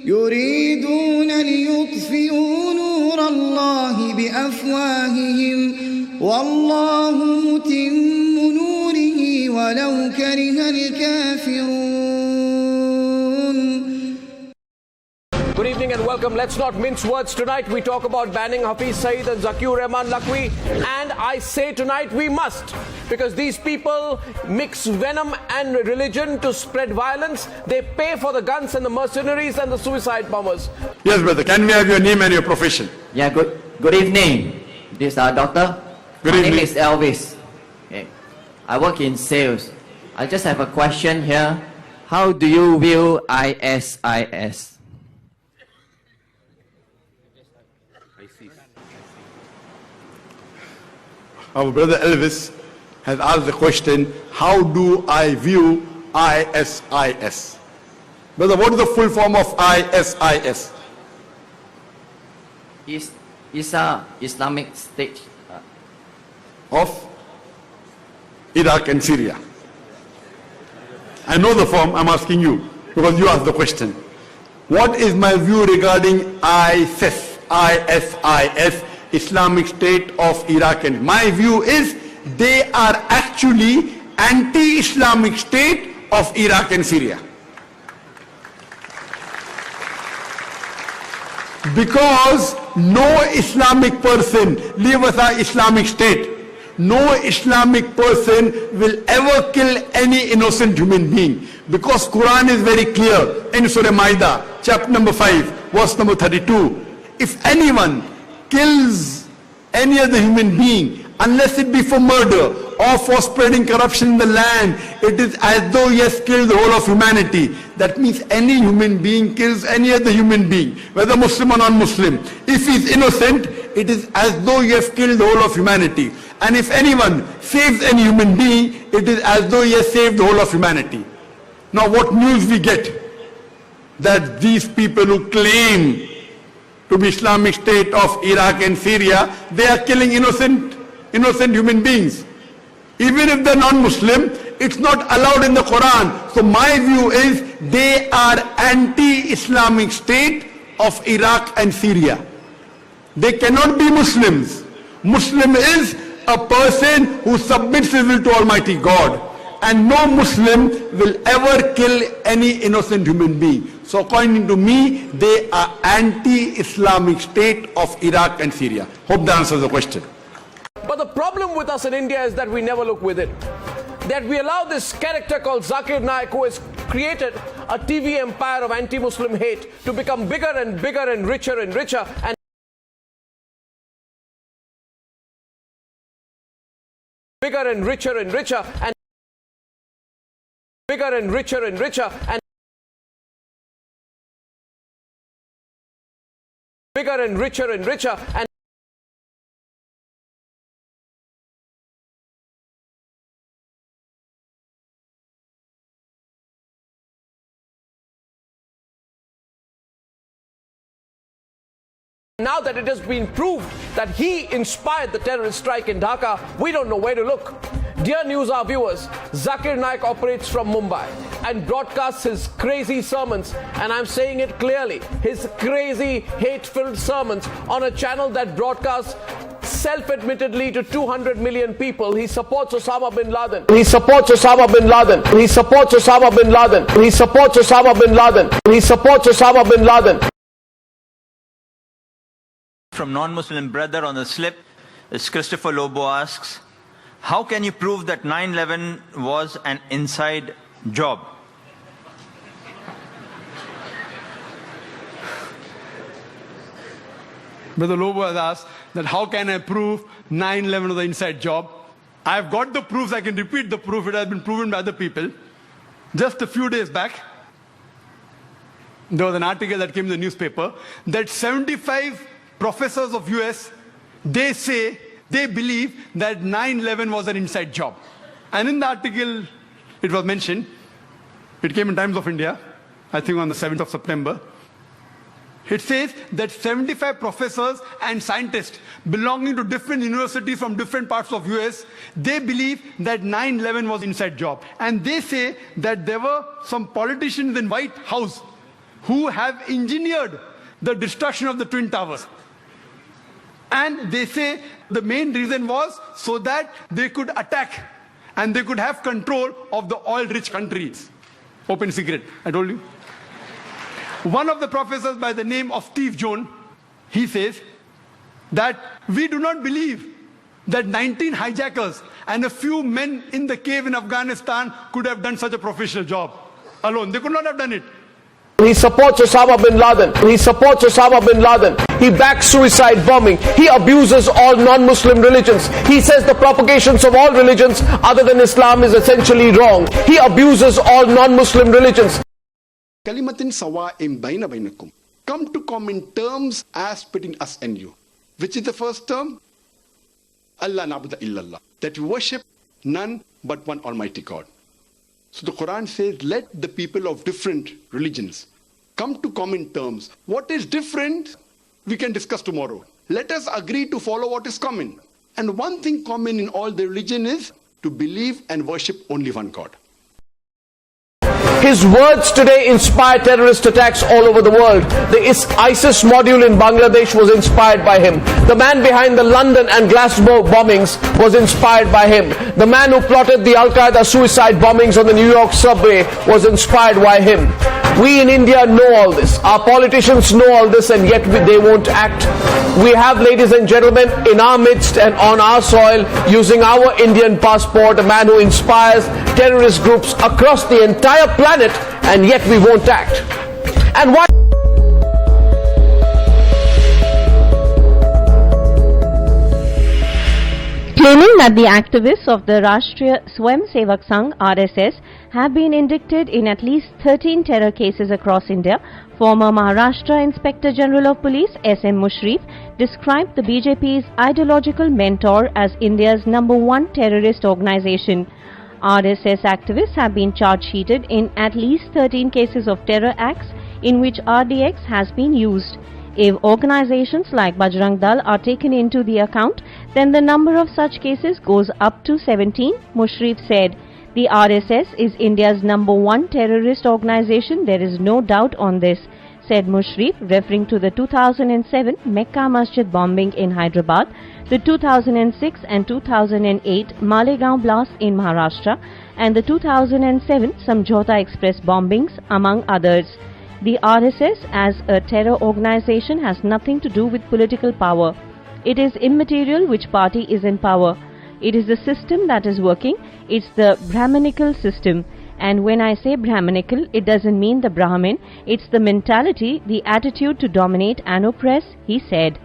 يريدون ليطفئوا نور الله بأفواههم والله متم نوره ولو كره الكافرون. Good evening and welcome. Let's not mince words tonight. We talk about banning Hafiz Saeed and Zakir Rahman Lakwi, and I say tonight we must, because these people mix venom and religion to spread violence. They pay for the guns and the mercenaries and the suicide bombers. Yes, brother. Can we have your name and your profession? Yeah, good evening. This is our doctor. Good My evening. name is Elvis. Okay. I work in sales. I just have a question here. How do you view ISIS? Our brother Elvis has asked the question, how do I view ISIS? Brother, what is the full form of ISIS? Islamic State. Of Iraq and Syria. I know the form, I'm asking you, because you asked the question. What is my view regarding ISIS, Islamic State of Iraq? And my view is they are actually anti-Islamic State of Iraq and Syria. Because no Islamic person, leave aside Islamic State, no Islamic person will ever kill any innocent human being. Because Quran is very clear in Surah Maida, chapter number 5, verse number 32. If anyone kills any other human being, unless it be for murder or for spreading corruption in the land, it is as though he has killed the whole of humanity. That means any human being kills any other human being, whether Muslim or non-Muslim. If he is innocent, it is as though he has killed the whole of humanity. And if anyone saves any human being, it is as though he has saved the whole of humanity. Now what news we get? That these people who claim to be Islamic State of Iraq and Syria, they are killing innocent human beings. Even if they're non-Muslim, it's not allowed in the Quran. So my view is they are anti-Islamic State of Iraq and Syria. They cannot be Muslims. Muslim is a person who submits his will to Almighty God. And no Muslim will ever kill any innocent human being. So according to me, they are anti-Islamic State of Iraq and Syria. Hope that answers the question. But the problem with us in India is that we never look within. That we allow this character called Zakir Naik, who has created a TV empire of anti-Muslim hate, to become bigger and bigger and richer and richer, and bigger and richer and richer, and bigger and richer and richer, and bigger and richer and richer, and now that it has been proved that he inspired the terrorist strike in Dhaka, we don't know where to look. Dear News Hour viewers, Zakir Naik operates from Mumbai and broadcasts his crazy sermons, and I'm saying it clearly, his crazy hate-filled sermons on a channel that broadcasts self-admittedly to 200 million people. He supports Osama bin Laden. He supports Osama bin Laden. He supports Osama bin Laden. He supports Osama bin Laden. He supports Osama bin Laden. From non-Muslim brother on the slip, as Christopher Lobo asks, how can you prove that 9/11 was an inside job? Brother Lobo has asked that how can I prove 9/11 was an inside job? I've got the proofs, I can repeat the proof, it has been proven by other people. Just a few days back, there was an article that came in the newspaper that 75 professors of US, they say, they believe that 9/11 was an inside job. And in the article, it was mentioned, it came in Times of India, I think on the 7th of September. It says that 75 professors and scientists belonging to different universities from different parts of US, they believe that 9/11 was inside job. And they say that there were some politicians in White House who have engineered the destruction of the Twin Towers. And they say the main reason was so that they could attack and they could have control of the oil-rich countries. Open secret, I told you. One of the professors by the name of Steve Jones, he says that we do not believe that 19 hijackers and a few men in the cave in Afghanistan could have done such a professional job alone. They could not have done it. He supports Osama bin Laden. He supports Osama bin Laden. He backs suicide bombing. He abuses all non-Muslim religions. He says the propagations of all religions other than Islam is essentially wrong. He abuses all non-Muslim religions. Kalimatin sawa'im baina bainakum. Come to common terms as between us and you. Which is the first term? Allah na'budu illallah. That we worship none but one Almighty God. So the Quran says, let the people of different religions come to common terms. What is different, we can discuss tomorrow. Let us agree to follow what is common. And one thing common in all the religion is to believe and worship only one God. His words today inspire terrorist attacks all over the world. The ISIS module in Bangladesh was inspired by him. The man behind the London and Glasgow bombings was inspired by him. The man who plotted the Al-Qaeda suicide bombings on the New York subway was inspired by him. We in India know all this. Our politicians know all this, and yet they won't act. We have, ladies and gentlemen, in our midst and on our soil, using our Indian passport, a man who inspires terrorist groups across the entire planet, and yet we won't act. And why? Claiming that the activists of the Rashtriya Swayamsevak Sangh (RSS) have been indicted in at least 13 terror cases across India, former Maharashtra Inspector General of Police S.M. Mushrif described the BJP's ideological mentor as India's #1 terrorist organization. RSS activists have been charge-sheeted in at least 13 cases of terror acts in which RDX has been used. If organizations like Bajrang Dal are taken into the account, then the number of such cases goes up to 17, Mushrif said. The RSS is India's #1 terrorist organization. There is no doubt on this, said Mushrif, referring to the 2007 Mecca Masjid bombing in Hyderabad, the 2006 and 2008 Malegaon blast in Maharashtra, and the 2007 Samjhauta Express bombings, among others. The RSS as a terror organization has nothing to do with political power. It is immaterial which party is in power. It is the system that is working. It's the Brahminical system. And when I say Brahminical, it doesn't mean the Brahmin. It's the mentality, the attitude to dominate and oppress, he said.